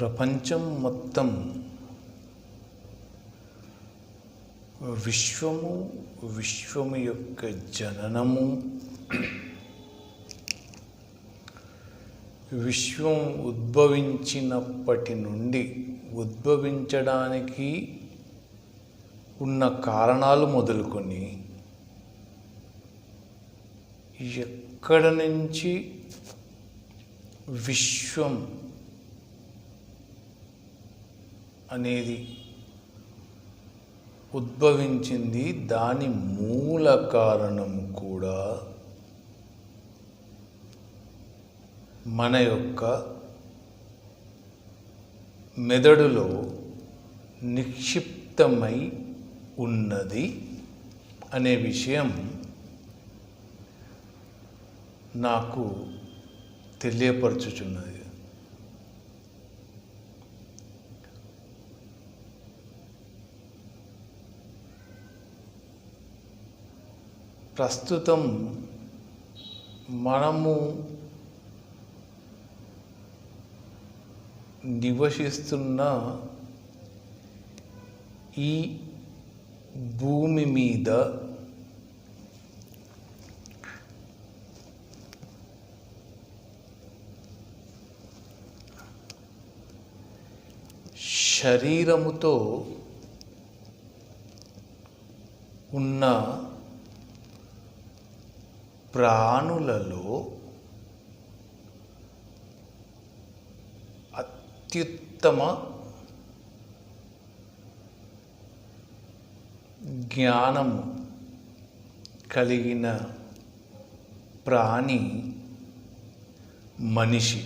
ప్రపంచం మొత్తం విశ్వము యొక్క జననము, విశ్వం ఉద్భవించినప్పటి నుండి ఉద్భవించడానికి ఉన్న కారణాలు మొదలుకొని ఎక్కడ నుంచి విశ్వం అనేది ఉద్భవించింది, దాని మూల కారణము కూడా మన యొక్క మెదడులో నిక్షిప్తమై ఉన్నది అనే విషయం నాకు తెలియపరచుచున్నది. ప్రస్తుతం మనము నివసిస్తున్న ఈ భూమి మీద శరీరముతో ఉన్న ప్రాణులలో అత్యుత్తమ జ్ఞానము కలిగిన ప్రాణి మనిషి.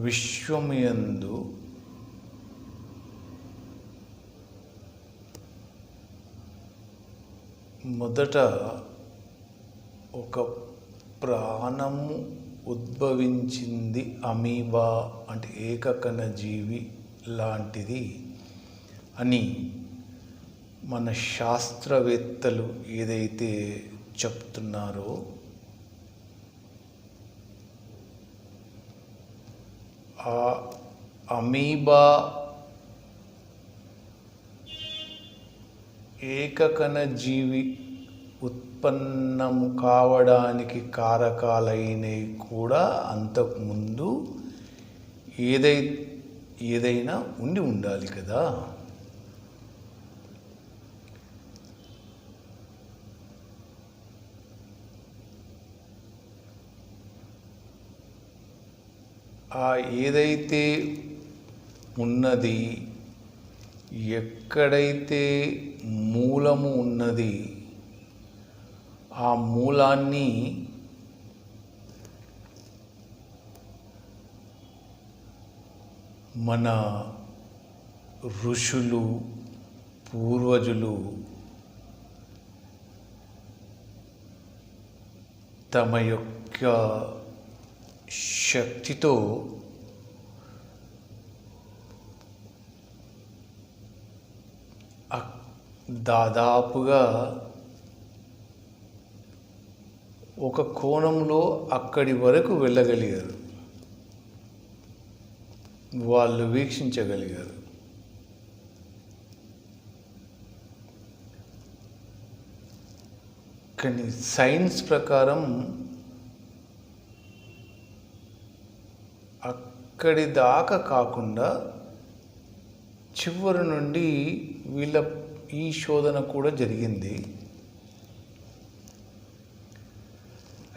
విశ్వముయందు మొదట ఒక ప్రాణము ఉద్భవించింది, అమీబా అంటే ఏకకణ జీవి లాంటిది అని మన శాస్త్రవేత్తలు ఏదైతే చెప్తున్నారో ఆ అమీబా ఏకకణ జీవి ఉత్పన్నము కావడానికి కారకాలైనవి కూడా అంతకుముందు ఏదైనా ఉండి ఉండాలి కదా. ఆ ఏదైతే ఉన్నది, ఎక్కడైతే మూలము ఉన్నది, ఆ మూలాన్ని మన ఋషులు, పూర్వజులు తమ యొక్క శక్తితో దాదాపుగా ఒక కోణంలో అక్కడి వరకు వెళ్ళగలిగారు, వాళ్ళు వీక్షించగలిగారు. కానీ సైన్స్ ప్రకారం అక్కడి దాకా కాకుండా చివరి నుండి వీళ్ళ ఈ శోధన కూడా జరిగింది.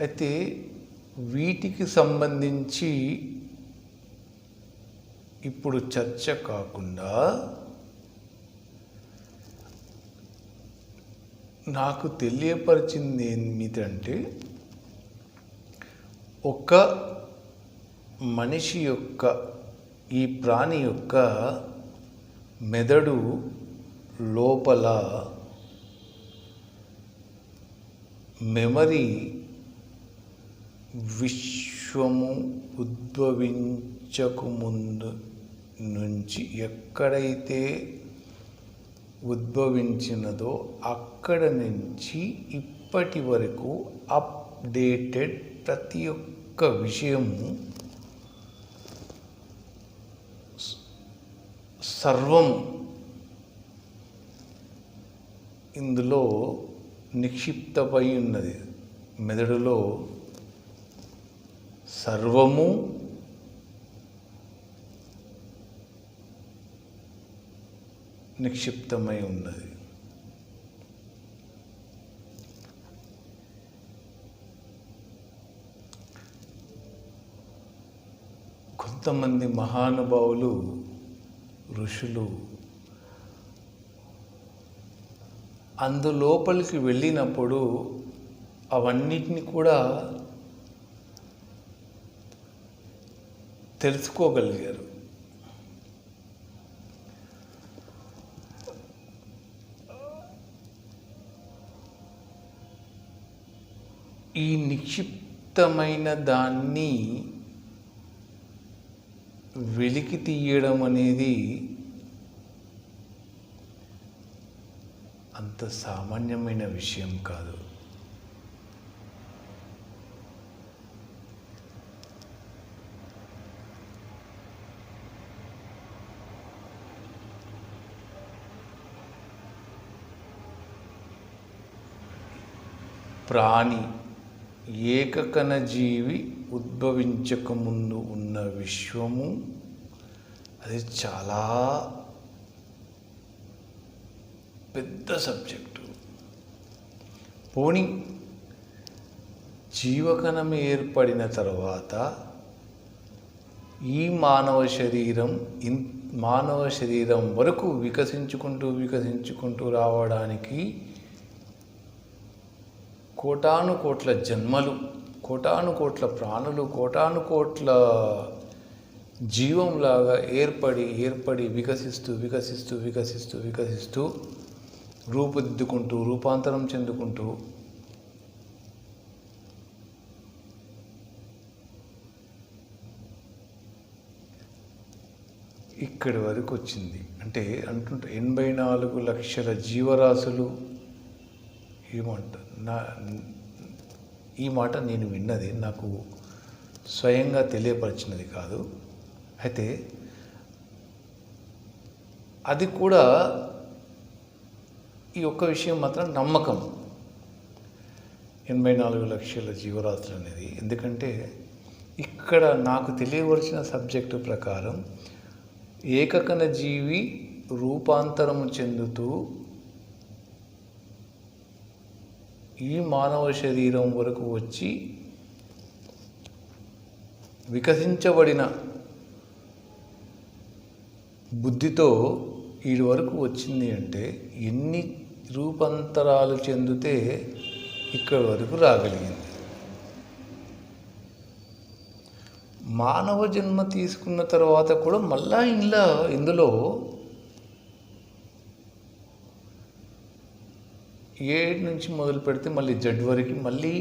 అయితే వీటికి సంబంధించి ఇప్పుడు చర్చ కాకుండా నాకు తెలియపరిచింది ఏమిటంటే, ఒక మనిషి యొక్క, ఈ ప్రాణి యొక్క మెదడు లోపల మెమరీ విశ్వము ఉద్భవించకముందు నుంచి ఎక్కడైతే ఉద్భవించినదో అక్కడ నుంచి ఇప్పటి వరకు అప్డేటెడ్ ప్రతి ఒక్క విషయము సర్వం ఇందులో నిక్షిప్తమై ఉన్నది. మెదడులో సర్వము నిక్షిప్తమై ఉన్నది. కొంతమంది మహానుభావులు, ఋషులు అందులోపలికి వెళ్ళినప్పుడు అవన్నిటిని కూడా తెలుసుకోగలిగారు. ఈ నిక్షిప్తమైన దాన్ని వెలికి తీయడం అనేది అంత సామాన్యమైన విషయం కాదు. ప్రాణి ఏకకణ జీవి ఉద్భవించకముందు ఉన్న విశ్వము అది చాలా పెద్ద సబ్జెక్టు. పోనీ జీవకణం ఏర్పడిన తర్వాత ఈ మానవ శరీరం వరకు వికసించుకుంటూ రావడానికి కోటాను కోట్ల జన్మలు, కోటాను కోట్ల ప్రాణులు, కోటాను కోట్ల జీవంలాగా ఏర్పడి వికసిస్తూ రూపుదిద్దుకుంటూ రూపాంతరం చెందుకుంటూ ఇక్కడి వరకు వచ్చింది. అంటే 84 లక్షల జీవరాశులు ఈ మాట నేను విన్నది, నాకు స్వయంగా తెలియపరిచినది కాదు. అయితే అది కూడా ఈ ఒక్క విషయం మాత్రం నమ్మకం, 84 లక్షల జీవరాశులు అనేది. ఎందుకంటే ఇక్కడ నాకు తెలియవలసిన సబ్జెక్టు ప్రకారం ఏకకణ జీవి రూపాంతరము చెందుతూ ఈ మానవ శరీరం వరకు వచ్చి వికసించబడిన బుద్ధితో వీడి వరకు వచ్చింది అంటే ఎన్ని రూపాంతరాలు చెందితే ఇక్కడి వరకు రాగలిగింది. మానవ జన్మ తీసుకున్న తర్వాత కూడా మళ్ళా ఇందులో ఏ నుంచి మొదలు పెడితే మళ్ళీ జడ్ వరకు మళ్ళీ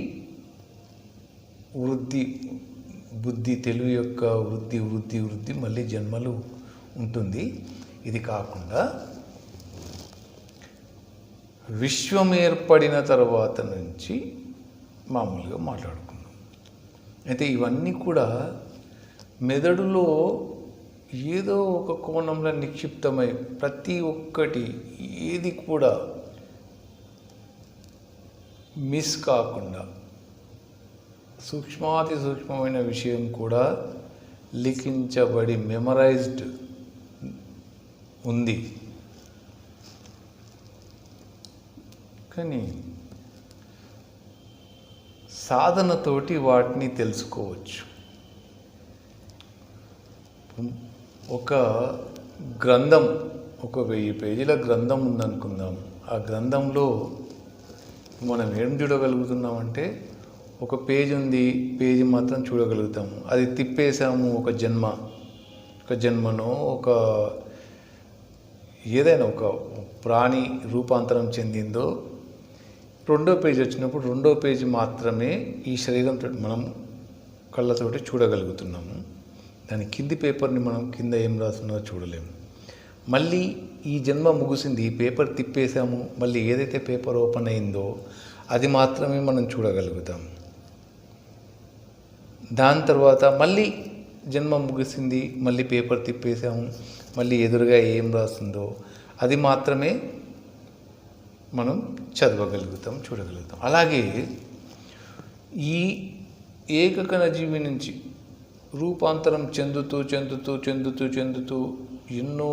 బుద్ధి తెలివి యొక్క వృద్ధి మళ్ళీ జన్మలు ఉంటుంది. ఇది కాకుండా విశ్వం ఏర్పడిన తర్వాత నుంచి మామూలుగా మాట్లాడుకున్నాం. అయితే ఇవన్నీ కూడా మెదడులో ఏదో ఒక కోణంలో నిక్షిప్తమై ప్రతి ఒక్కటి ఏది కూడా మిస్ కాకుండా సూక్ష్మాతి సూక్ష్మమైన విషయం కూడా లిఖించబడి మెమరైజ్డ్ ఉంది. కానీ సాధనతోటి వాటిని తెలుసుకోవచ్చు. ఒక గ్రంథం, ఒక 1000 పేజీల గ్రంథం ఉందనుకుందాం. ఆ గ్రంథంలో మనం ఏం చూడగలుగుతున్నామంటే ఒక పేజీ ఉంది, పేజీ మాత్రం చూడగలుగుతాము. అది తిప్పేసాము, ఒక జన్మనో ఏదైనా ఒక ప్రాణి రూపాంతరం చెందిందో రెండో పేజీ వచ్చినప్పుడు రెండో పేజీ మాత్రమే ఈ శరీరంతో మనం కళ్ళతోటి చూడగలుగుతున్నాము. దాని కింది పేపర్ని మనం కింద ఏం రాస్తున్నదో చూడలేము. మళ్ళీ ఈ జన్మ ముగిసింది, ఈ పేపర్ తిప్పేసాము, మళ్ళీ ఏదైతే పేపర్ ఓపెన్ అయిందో అది మాత్రమే మనం చూడగలుగుతాం. దాని తర్వాత మళ్ళీ జన్మ ముగిసింది, మళ్ళీ పేపర్ తిప్పేసాము, మళ్ళీ ఎదురుగా ఏం రాస్తుందో అది మాత్రమే మనం చదవగలుగుతాం, చూడగలుగుతాం. అలాగే ఈ ఏకకణజీవి నుంచి రూపాంతరం చెందుతూ చెందుతూ చెందుతూ చెందుతూ ఎన్నో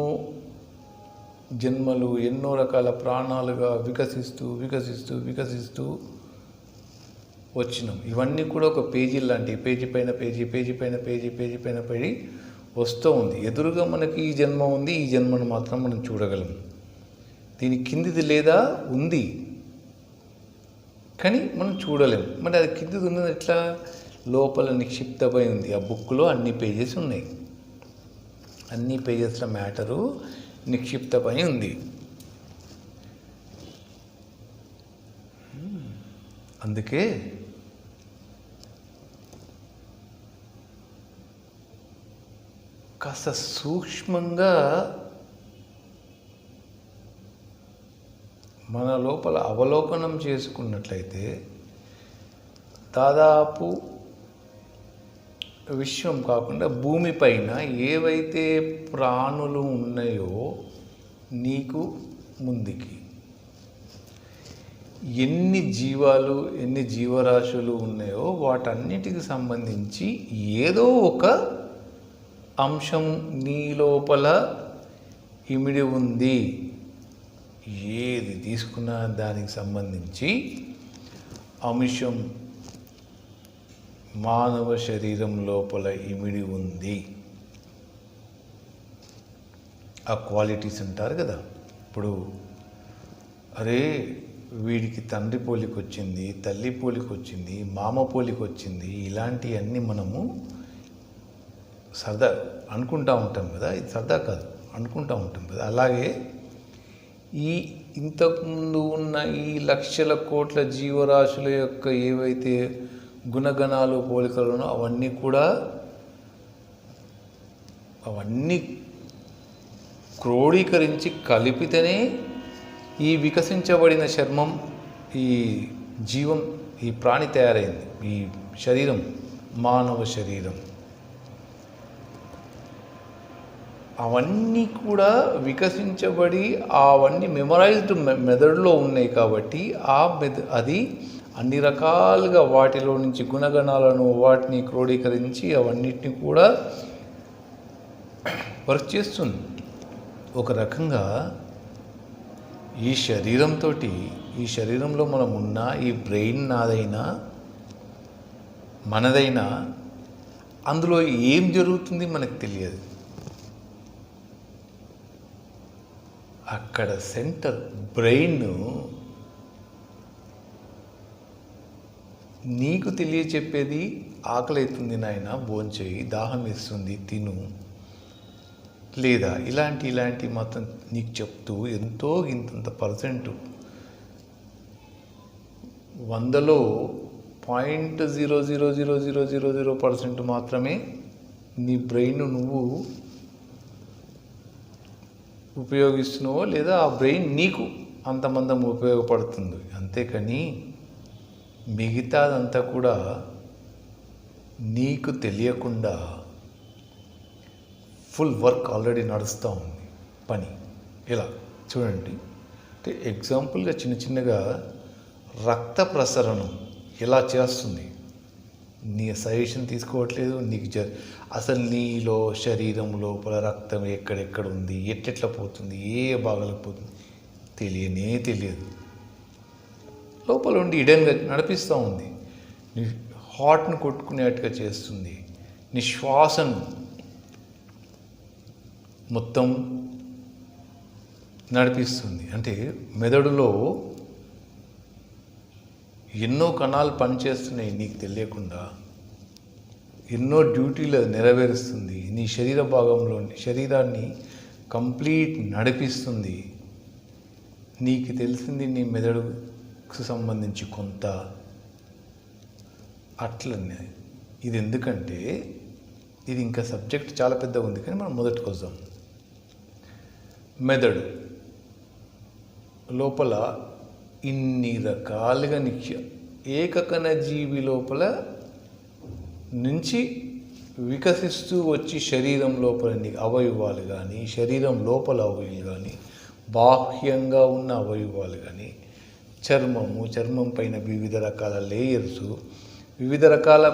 జన్మలు, ఎన్నో రకాల ప్రాణాలుగా వికసిస్తూ వికసిస్తూ వికసిస్తూ వచ్చినాం. ఇవన్నీ కూడా ఒక పేజీ లాంటి, పేజీ పైన పేజీ, పేజీ పైన పేజీ, పేజీ పైన పేజీ వస్తూ ఉంది. ఎదురుగా మనకి ఈ జన్మ ఉంది, ఈ జన్మను మాత్రం మనం చూడగలం. దీని కిందిది లేదా ఉంది కానీ మనం చూడలేము. మరి అది కిందిది ఉన్నది ఎట్లా? లోపల నిక్షిప్తమై ఉంది. ఆ బుక్లో అన్ని పేజెస్ ఉన్నాయి, అన్ని పేజెస్ల మ్యాటరు నిక్షిప్తమై ఉంది. అందుకే కాస్త సూక్ష్మంగా మన లోపల అవలోకనం చేసుకున్నట్లయితే దాదాపు విశ్వం కాకుండా భూమిపైన ఏవైతే ప్రాణులు ఉన్నాయో నీకు ముందుకి ఎన్ని జీవాలు, ఎన్ని జీవరాశులు ఉన్నాయో వాటన్నిటికి సంబంధించి ఏదో ఒక అంశం నీ లోపల ఇమిడి ఉంది. ఏది తీసుకున్నా దానికి సంబంధించి అంశం మానవ శరీరం లోపల ఇమిడి ఉంది. ఆ క్వాలిటీస్ అంటారు కదా. ఇప్పుడు అరే వీడికి తండ్రి పోలిక వచ్చింది, తల్లి పోలిక వచ్చింది, మామ పోలిక వచ్చింది, ఇలాంటివన్నీ మనము సరదా అనుకుంటూ ఉంటాం కదా. ఇది సరదా కాదు, అనుకుంటూ ఉంటాం కదా. అలాగే ఈ ఇంతకుముందు ఉన్న ఈ లక్షల కోట్ల జీవరాశుల యొక్క ఏవైతే గుణగణాలు, పోలికలను అవన్నీ క్రోడీకరించి కలిపితేనే ఈ వికసించబడిన చర్మం, ఈ జీవం, ఈ ప్రాణి తయారైంది. ఈ శరీరం, మానవ శరీరం. అవన్నీ కూడా వికసించబడి అవన్నీ మెమరైజ్డ్ మెదడులో ఉన్నాయి కాబట్టి అది అన్ని రకాలుగా వాటిలో నుంచి గుణగణాలను వాటిని క్రోడీకరించి అవన్నిటిని కూడా వర్క్ చేస్తుంది. ఒక రకంగా ఈ శరీరంతో, ఈ శరీరంలో మనం ఉన్న ఈ బ్రెయిన్ నాదైనా మనదైనా అందులో ఏం జరుగుతుంది మనకు తెలియదు. అక్కడ సెంటర్ బ్రెయిన్ నీకు తెలియచెప్పేది ఆకలి అవుతుంది నాయన, భోంచేయి, దాహం వేస్తుంది తిను, లేదా ఇలాంటి మొత్తం నీకు చెప్తూ ఎంతో ఇంతంత పర్సెంట్ 100లో 0.00000% మాత్రమే నీ బ్రెయిన్ నువ్వు ఉపయోగిస్తున్నావో లేదా ఆ బ్రెయిన్ నీకు అంతమందం ఉపయోగపడుతుంది. అంతేకాని మిగతాదంతా కూడా నీకు తెలియకుండా ఫుల్ వర్క్ ఆల్రెడీ నడుస్తూ ఉంది పని. ఇలా చూడండి, అంటే ఎగ్జాంపుల్గా చిన్నగా రక్త ప్రసరణం ఎలా చేస్తుంది. నీ సజెషన్ తీసుకోవట్లేదు, నీకు అసలు నీలో శరీరం లోపల రక్తం ఎక్కడెక్కడ ఉంది, ఎట్లెట్లా పోతుంది, ఏ భాగాలకు పోతుంది తెలియదు. లోపల ఉండి ఇడెన్గా నడిపిస్తూ ఉంది. నీ హార్ట్ను కొట్టుకునేట్టుగా చేస్తుంది. నీ శ్వాసను మొత్తం నడిపిస్తుంది. అంటే మెదడులో ఎన్నో కణాలు పనిచేస్తున్నాయి నీకు తెలియకుండా. ఎన్నో డ్యూటీలు నెరవేరుస్తుంది. నీ శరీరాన్ని కంప్లీట్ నడిపిస్తుంది. నీకు తెలిసింది నీ మెదడుకు సంబంధించి కొంత. అట్లనే ఇది ఎందుకంటే ఇది ఇంకా సబ్జెక్ట్ చాలా పెద్దగా ఉంది, కానీ మనం మొదటికి వద్దాం. మెదడు లోపల ఇన్ని రకాలుగా ఏకకణ జీవి లోపల నుంచి వికసిస్తూ వచ్చి శరీరం లోపల అవయవాలు కానీ, శరీరం లోపల అవయవాలు కానీ, బాహ్యంగా ఉన్న అవయవాలు కానీ, చర్మం పైన వివిధ రకాల లేయర్స్, వివిధ రకాల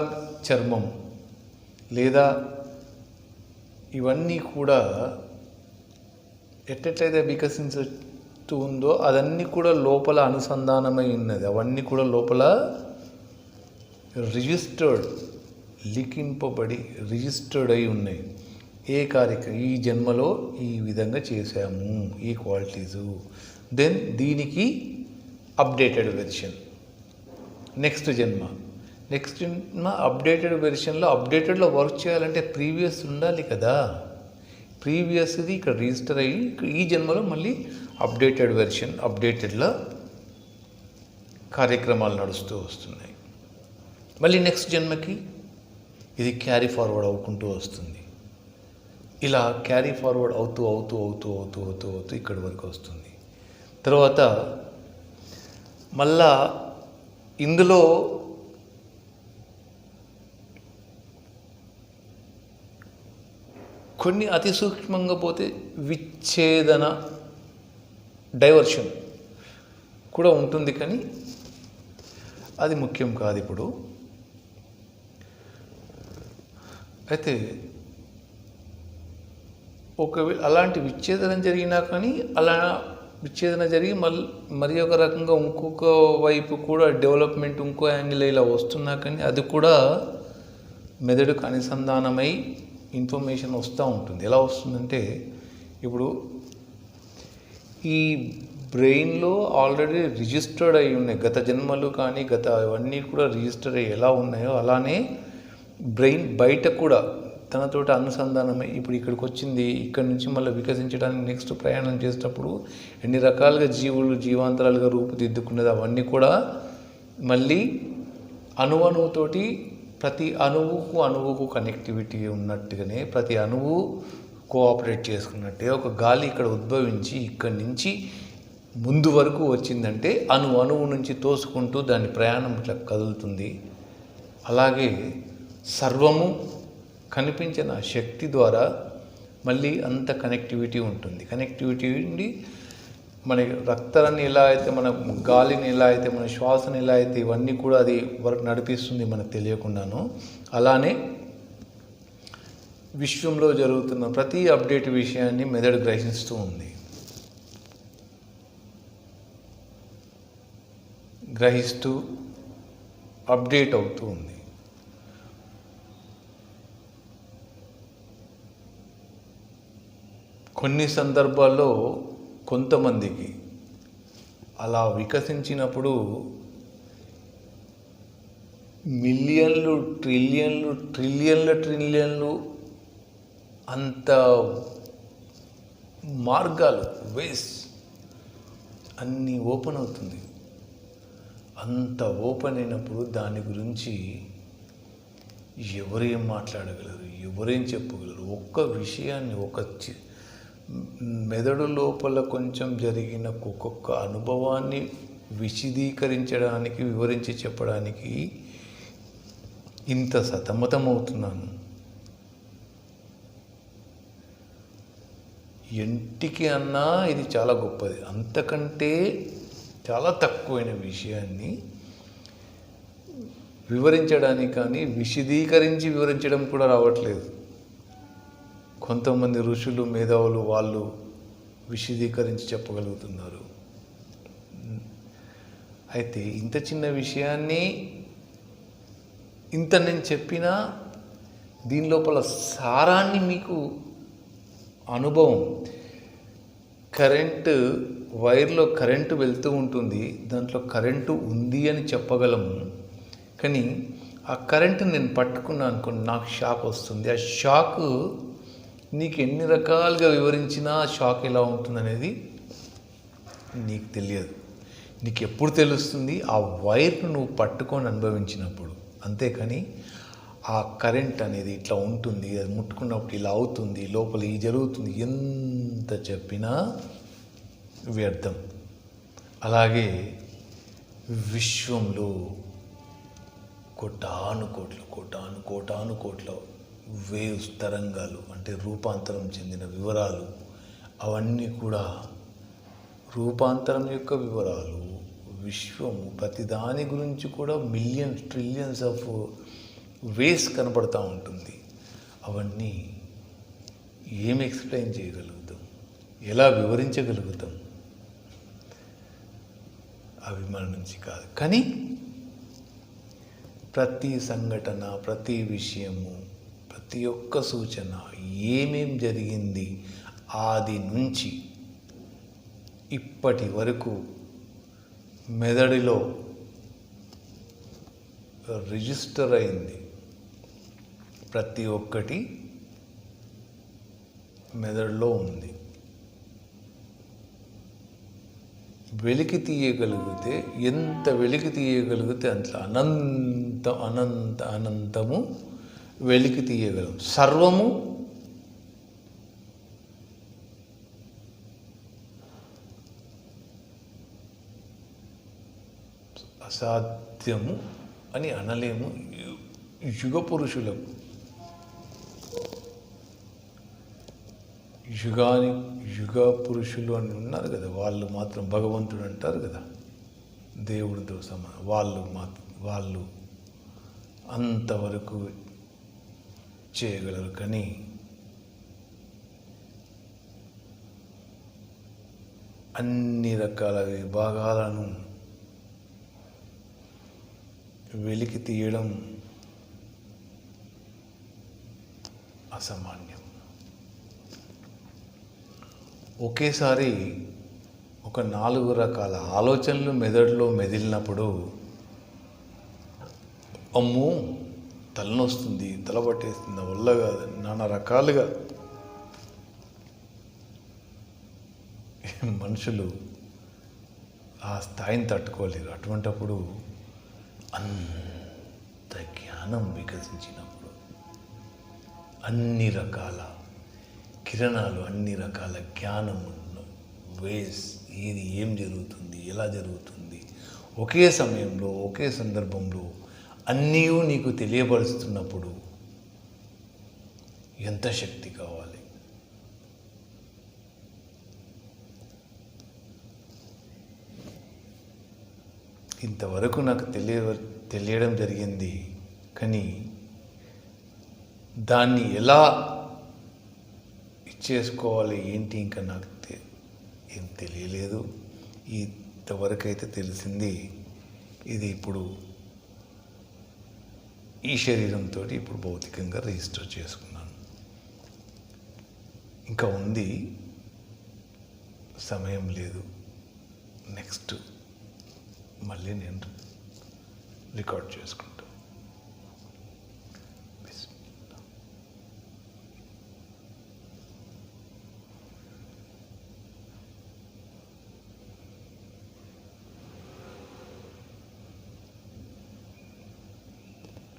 చర్మం లేదా ఇవన్నీ కూడా ఎట్లయితే వికసించుతూ ఉందో అదన్నీ కూడా లోపల అనుసంధానమై ఉన్నది. అవన్నీ కూడా లోపల లిఖింపబడి రిజిస్టర్డ్ అయి ఉన్నాయి. ఈ జన్మలో ఈ విధంగా చేశాము, ఈ క్వాలిటీసు. దెన్ దీనికి అప్డేటెడ్ వెర్షన్. నెక్స్ట్ జన్మ అప్డేటెడ్ వెర్షన్లో అప్డేటెడ్లో వర్క్ చేయాలంటే ప్రీవియస్ ఉండాలి కదా. ప్రీవియస్ది ఇక్కడ రిజిస్టర్ అయ్యి ఈ జన్మలో మళ్ళీ అప్డేటెడ్ వెర్షన్, అప్డేటెడ్లో కార్యక్రమాలు నడుస్తూ వస్తున్నాయి. మళ్ళీ నెక్స్ట్ జన్మకి ఇది క్యారీ ఫార్వర్డ్ అవుకుంటూ వస్తుంది. ఇలా క్యారీ ఫార్వర్డ్ అవుతూ ఇక్కడి వరకు వస్తుంది. తర్వాత మళ్ళా ఇందులో కొన్ని అతి సూక్ష్మంగా పోతే విచ్ఛేదన, డైవర్షన్ కూడా ఉంటుంది, కానీ అది ముఖ్యం కాదు ఇప్పుడు. అయితే ఒకవేళ అలాంటి విచ్ఛేదన జరిగినా కానీ అలా విచ్ఛేదన జరిగి మరి ఒక రకంగా ఇంకొక వైపు కూడా డెవలప్మెంట్ ఇంకో యాంగిల్ ఇలా వస్తున్నా కానీ అది కూడా మెదడుకు అనుసంధానమై ఇన్ఫర్మేషన్ వస్తూ ఉంటుంది. ఎలా వస్తుందంటే ఇప్పుడు ఈ బ్రెయిన్లో ఆల్రెడీ రిజిస్టర్డ్ అయి ఉన్నాయి గత జన్మలు కానీ అవన్నీ కూడా రిజిస్టర్ అయ్యి ఎలా ఉన్నాయో అలానే బ్రెయిన్ బయట కూడా తనతోటి అనుసంధానమై ఇప్పుడు ఇక్కడికి వచ్చింది. ఇక్కడి నుంచి మళ్ళీ వికసించడానికి నెక్స్ట్ ప్రయాణం చేసేటప్పుడు ఎన్ని రకాలుగా జీవాంతరాలుగా రూపుదిద్దుకున్నది అవన్నీ కూడా మళ్ళీ అణువుతోటి ప్రతి అణువుకు కనెక్టివిటీ ఉన్నట్టుగానే ప్రతి అణువు కోఆపరేట్ చేసుకున్నట్టుగా ఒక గాలి ఇక్కడ ఉద్భవించి ఇక్కడి నుంచి ముందు వరకు వచ్చిందంటే అణువు నుంచి తోసుకుంటూ దాని ప్రయాణం ఇట్లా కదులుతుంది. అలాగే సర్వము కనిపించిన శక్తి ద్వారా మళ్ళీ అంత కనెక్టివిటీ ఉంటుంది. కనెక్టివిటీ ఉండి మన రక్తాన్ని ఎలా అయితే, మన గాలిని ఎలా అయితే, మన శ్వాసని ఎలా అయితే ఇవన్నీ కూడా అది వరకు నడిపిస్తుంది మనకు తెలియకుండాను. అలానే విశ్వంలో జరుగుతున్న ప్రతి అప్డేట్ విషయాన్ని మెదడు గ్రహిస్తూ ఉంది. గ్రహిస్తూ అప్డేట్ అవుతూ ఉంది. కొన్ని సందర్భాల్లో కొంతమందికి అలా వికసించినప్పుడు మిలియన్లు ట్రిలియన్లు అంత మార్గాలు వేస్ అన్నీ ఓపెన్ అవుతుంది. అంత ఓపెన్ అయినప్పుడు దాని గురించి ఎవరేం మాట్లాడగలరు, ఎవరేం చెప్పగలరు? ఒక్క విషయాన్ని మెదడు లోపల కొంచెం జరిగిన ఒక్కొక్క అనుభవాన్ని విశదీకరించడానికి, వివరించి చెప్పడానికి ఇంత సతమతమవుతున్నాను. ఎంటికి అన్నా ఇది చాలా గొప్పది, అంతకంటే చాలా తక్కువైన విషయాన్ని వివరించడానికి కానీ విశదీకరించి వివరించడం కూడా రావట్లేదు. కొంతమంది ఋషులు, మేధావులు వాళ్ళు విశదీకరించి చెప్పగలుగుతున్నారు. అయితే ఇంత చిన్న విషయాన్ని ఇంత నేను చెప్పినా దీని లోపల సారాన్ని మీకు అనుభవం, కరెంటు వైర్లో కరెంటు వెళ్తూ ఉంటుంది, దాంట్లో కరెంటు ఉంది అని చెప్పగలము. కానీ ఆ కరెంటు నేను పట్టుకున్నాను అనుకోండి, నాకు షాక్ వస్తుంది. ఆ షాక్ నీకు ఎన్ని రకాలుగా వివరించినా షాక్ ఎలా ఉంటుందనేది నీకు తెలియదు. నీకు ఎప్పుడు తెలుస్తుంది? ఆ వైర్ను నువ్వు పట్టుకొని అనుభవించినప్పుడు. అంతేకాని ఆ కరెంట్ అనేది ఇట్లా ఉంటుంది, అది ముట్టుకున్నప్పుడు ఇలా అవుతుంది, లోపల ఈ జరుగుతుంది, ఎంత చెప్పినా వ్యర్థం. అలాగే విశ్వంలో కోటాను కోట్ల వేవ్స్, తరంగాలు, అంటే రూపాంతరం చెందిన వివరాలు, అవన్నీ కూడా రూపాంతరం యొక్క వివరాలు, విశ్వము ప్రతి దాని గురించి కూడా మిలియన్స్ ట్రిలియన్స్ ఆఫ్ వేస్ కనపడతా ఉంటుంది. అవన్నీ ఏమి ఎక్స్ప్లెయిన్ చేయగలుగుతాం, ఎలా వివరించగలుగుతాం? అవి మన నుంచి కాదు. కానీ ప్రతి సంఘటన, ప్రతి విషయము, ప్రతి ఒక్క సూచన, ఏమేం జరిగింది ఆది నుంచి ఇప్పటి వరకు మెదడులో రిజిస్టర్ అయింది. ప్రతి ఒక్కటి మెదడులో ఉంది. వెలికి తీయగలిగితే, ఎంత వెలికి తీయగలిగితే అంత అనంతము వెలికి తీయగలం. సర్వము అసాధ్యము అని అనలేము. యుగ పురుషులకు, యుగ పురుషులు అని ఉన్నారు కదా, వాళ్ళు మాత్రం భగవంతుడు అంటారు కదా, దేవుడితో సమానం. వాళ్ళు అంతవరకు చేయగలరు. కానీ అన్ని రకాల విభాగాలను వెలికి తీయడం అసామాన్యం. ఒకేసారి ఒక 4 రకాల ఆలోచనలు మెదడులో మెదిలినప్పుడు, అమ్మో తలనొస్తుంది, తల పట్టేస్తుంది, వల్ల కాదు, నానా రకాలుగా మనుషులు ఆ స్థాయిని తట్టుకోలేరు. అటువంటప్పుడు అంత జ్ఞానం వికసించినప్పుడు, అన్ని రకాల కిరణాలు, అన్ని రకాల జ్ఞానం వేస్, ఏం జరుగుతుంది, ఎలా జరుగుతుంది, ఒకే సమయంలో ఒకే సందర్భంలో అన్నీ నీకు తెలియపరుస్తున్నప్పుడు ఎంత శక్తి కావాలి? ఇంతవరకు నాకు తెలియడం జరిగింది. కానీ దాన్ని ఎలా ఇచ్చేసుకోవాలి ఏంటి ఇంకా నాకు ఏం తెలియలేదు. ఇంతవరకు అయితే తెలిసింది, ఇది ఇప్పుడు ఈ శరీరంతో ఇప్పుడు భౌతికంగా రిజిస్టర్ చేసుకున్నాను. ఇంకా ఉంది, సమయం లేదు. నెక్స్ట్ మళ్ళీ నేను రికార్డ్ చేసుకున్నాను.